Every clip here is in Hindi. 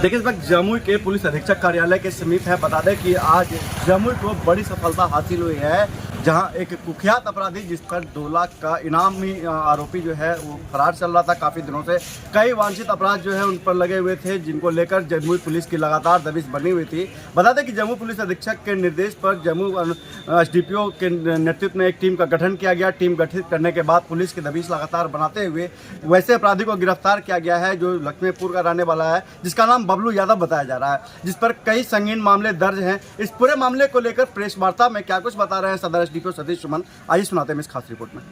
देखिए इस वक्त जमुई के पुलिस अधीक्षक कार्यालय के समीप है। बता दें कि आज जमुई को बड़ी सफलता हासिल हुई है, जहां एक कुख्यात अपराधी जिस पर 2 लाख का इनामी आरोपी जो है वो फरार चल रहा था काफ़ी दिनों से। कई वांछित अपराध जो है उन पर लगे हुए थे, जिनको लेकर जमुई पुलिस की लगातार दबिश बनी हुई थी। बता दें कि जमुई पुलिस अधीक्षक के निर्देश पर जमुई SDPO के नेतृत्व में एक टीम का गठन किया गया। टीम गठित करने के बाद पुलिस की दबिश लगातार बनाते हुए वैसे अपराधी को गिरफ्तार किया गया है जो लक्ष्मीपुर का रहने वाला है, जिसका नाम बबलू यादव बताया जा रहा है, जिस पर कई संगीन मामले दर्ज हैं। इस पूरे मामले को लेकर प्रेस वार्ता में क्या कुछ बता रहे हैं सदर SDPO सतीश सुमन, आइए सुनाते हैं इस खास रिपोर्ट में।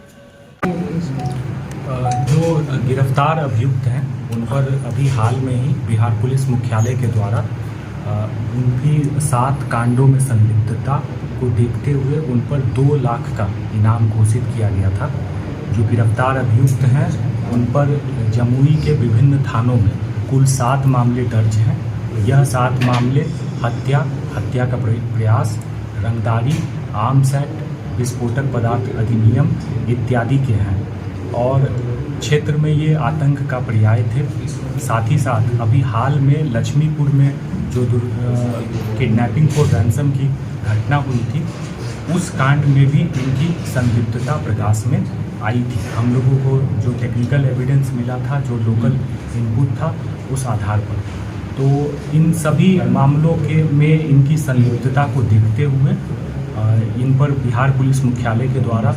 जो गिरफ्तार अभियुक्त हैं उन पर अभी हाल में ही बिहार पुलिस मुख्यालय के द्वारा उनकी 7 कांडों में संलिप्तता को देखते हुए उन पर 2 लाख का इनाम घोषित किया गया था। जो गिरफ्तार अभियुक्त हैं उन पर जमुई के विभिन्न थानों में कुल 7 मामले दर्ज हैं। यह 7 मामले हत्या का प्रयास, रंगदारी, आर्म्स एक्ट, विस्फोटक पदार्थ अधिनियम इत्यादि के हैं और क्षेत्र में ये आतंक का पर्याय थे। साथ ही साथ अभी हाल में लक्ष्मीपुर में जो किडनैपिंग फॉर रैंसम की घटना हुई थी, उस कांड में भी इनकी संलिप्तता प्रकाश में आई थी। हम लोगों को जो टेक्निकल एविडेंस मिला था, जो लोकल इनपुट था, उस आधार पर तो इन सभी मामलों में इनकी संलिप्तता को देखते हुए इन पर बिहार पुलिस मुख्यालय के द्वारा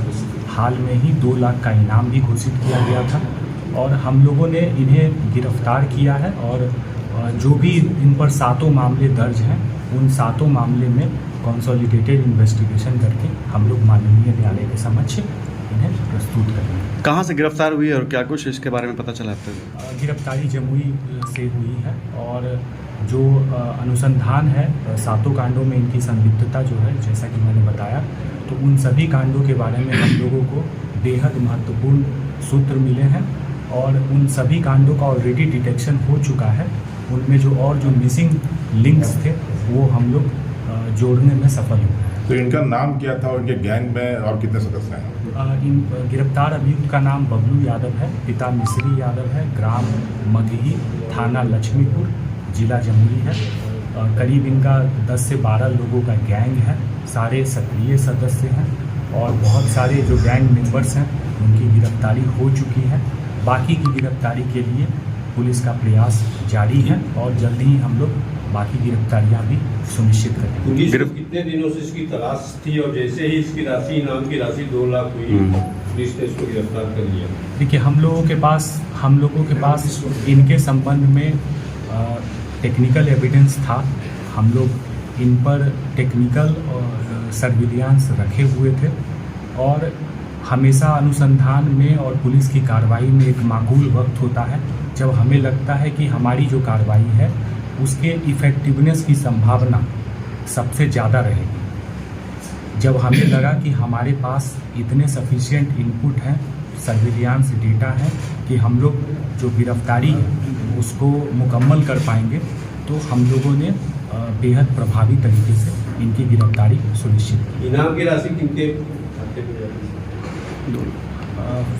हाल में ही 2 लाख का इनाम भी घोषित किया गया था और हम लोगों ने इन्हें गिरफ्तार किया है। और जो भी इन पर 7 मामले दर्ज हैं, उन 7 मामले में कंसोलिडेटेड इन्वेस्टिगेशन करके हम लोग माननीय न्यायालय के समक्ष इन्हें प्रस्तुत करेंगे। कहाँ से गिरफ्तार हुई है और क्या कुछ इसके बारे में पता चला है? गिरफ्तारी जमुई से हुई है और जो अनुसंधान है 7 कांडों में इनकी संलिप्तता जो है, जैसा कि मैंने बताया, तो उन सभी कांडों के बारे में हम लोगों को बेहद महत्वपूर्ण सूत्र मिले हैं और उन सभी कांडों का ऑलरेडी डिटेक्शन हो चुका है। उनमें जो मिसिंग लिंक्स थे वो हम लोग जोड़ने में सफल हुए। तो इनका नाम क्या था और इनके गैंग में और कितने सदस्य हैं? इन गिरफ्तार अभियुक्त का नाम बबलू यादव है, पिता मिश्री यादव है, ग्राम मगही, थाना लक्ष्मीपुर, जिला जमुई है। करीब इनका 10 से 12 लोगों का गैंग है, सारे सक्रिय सदस्य हैं और बहुत सारे जो गैंग मेंबर्स हैं उनकी गिरफ्तारी हो चुकी है। बाकी की गिरफ्तारी के लिए पुलिस का प्रयास जारी है और जल्दी ही हम लोग बाकी गिरफ्तारियां भी सुनिश्चित करेंगे। कितने दिनों से इसकी तलाश थी और जैसे ही इसकी राशि, इनाम की राशि 2 लाख हुई, पुलिस ने इसको गिरफ्तार कर लिया? देखिए हम लोगों के पास इनके संबंध में टेक्निकल एविडेंस था। हम लोग इन पर टेक्निकल और सर्विलांस रखे हुए थे और हमेशा अनुसंधान में और पुलिस की कार्रवाई में एक माकूल वक्त होता है जब हमें लगता है कि हमारी जो कार्रवाई है उसके इफ़ेक्टिवनेस की संभावना सबसे ज़्यादा रहेगी। जब हमें लगा कि हमारे पास इतने सफिशिएंट इनपुट हैं, सर्विलांस डेटा है कि हम लोग जो गिरफ्तारी है उसको मुकम्मल कर पाएंगे, तो हम लोगों ने बेहद प्रभावी तरीके से इनकी गिरफ्तारी सुनिश्चित की। इनाम की राशि किनके?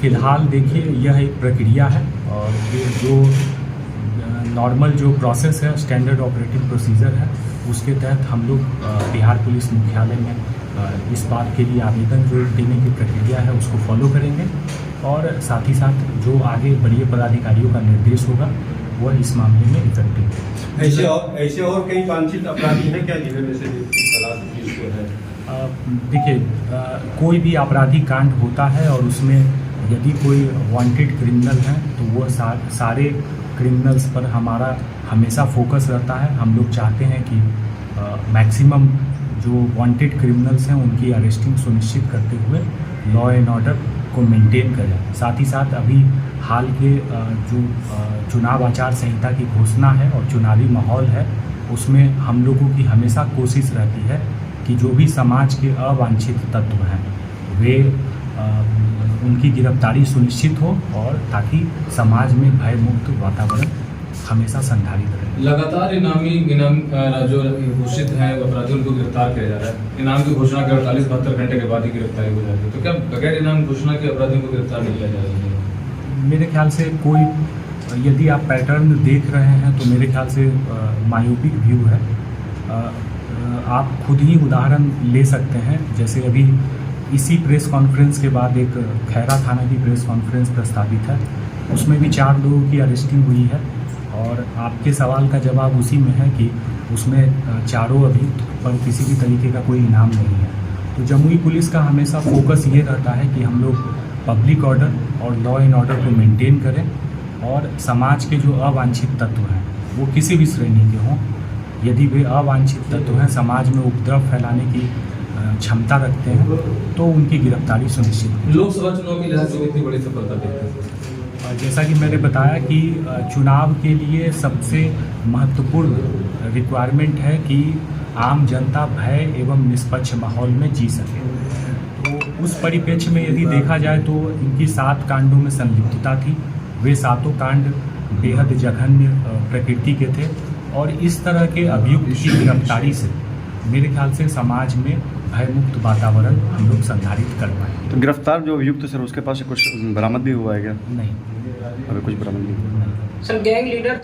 फिलहाल देखिए यह एक प्रक्रिया है और ये जो नॉर्मल जो प्रोसेस है, स्टैंडर्ड ऑपरेटिंग प्रोसीजर है, उसके तहत हम लोग बिहार पुलिस मुख्यालय में इस बात के लिए आवेदन जो देने की प्रक्रिया है उसको फॉलो करेंगे और साथ ही साथ जो आगे बड़े पदाधिकारियों का निर्देश होगा वह इस मामले में इफेक्टिव है। ऐसे और कई वांछित अपराधी हैं क्या जिले में से तलाश पुलिस को है? देखिए कोई भी आपराधिक कांड होता है और उसमें यदि कोई वांटेड क्रिमिनल हैं तो वो सारे क्रिमिनल्स पर हमारा हमेशा फोकस रहता है। हम लोग चाहते हैं कि मैक्सिमम जो वांटेड क्रिमिनल्स हैं उनकी अरेस्टिंग सुनिश्चित करते हुए लॉ एंड ऑर्डर को मेंटेन करें। साथ ही साथ अभी हाल के जो चुनाव आचार संहिता की घोषणा है और चुनावी माहौल है, उसमें हम लोगों की हमेशा कोशिश रहती है कि जो भी समाज के अवांछित तत्व हैं वे उनकी गिरफ्तारी सुनिश्चित हो और ताकि समाज में भय मुक्त वातावरण हमेशा संधारित रहे। लगातार इनाम जो घोषित हैं अपराधियों को गिरफ्तार किया जा रहा है। इनाम की घोषणा के 48-72 घंटे के बाद ही गिरफ्तारी हो जाती है, तो क्या बगैर इनाम घोषणा के अपराधियों को गिरफ्तार नहीं किया जा रहा है? मेरे ख्याल से कोई यदि आप पैटर्न देख रहे हैं तो मेरे ख्याल से मायोपिक व्यू है। आप खुद ही उदाहरण ले सकते हैं, जैसे अभी इसी प्रेस कॉन्फ्रेंस के बाद एक खैरा थाना की प्रेस कॉन्फ्रेंस प्रस्तावित है, उसमें भी 4 लोगों की अरेस्टिंग हुई है और आपके सवाल का जवाब उसी में है कि उसमें चारों अभियुक्त पर किसी भी तरीके का कोई इनाम नहीं है। तो जमुई पुलिस का हमेशा फोकस ये रहता है कि हम लोग पब्लिक ऑर्डर और लॉ एंड ऑर्डर को मेंटेन करें और समाज के जो अवांछित तत्व हैं वो किसी भी श्रेणी के हों, यदि वे अवांछित तत्व हैं, समाज में उपद्रव फैलाने की क्षमता रखते हैं, तो उनकी गिरफ्तारी सुनिश्चित। लोकसभा चुनाव के लिहाज से कितनी बड़ी सफलता देखते हैं? जैसा कि मैंने बताया कि चुनाव के लिए सबसे महत्वपूर्ण रिक्वायरमेंट है कि आम जनता भय एवं निष्पक्ष माहौल में जी सके। तो उस परिप्रेक्ष्य में यदि देखा जाए तो इनकी 7 कांडों में संलिप्तता थी। वे 7 कांड बेहद जघन्य प्रकृति के थे और इस तरह के अभियुक्त की गिरफ्तारी से मेरे ख्याल से समाज में भयमुक्त वातावरण हम लोग संधारित कर पाएंगे। तो गिरफ्तार जो अभियुक्त सर उसके पास से कुछ बरामद भी हुआ है क्या? नहीं, अभी कुछ बरामद नहीं हुआ। Sir gang leader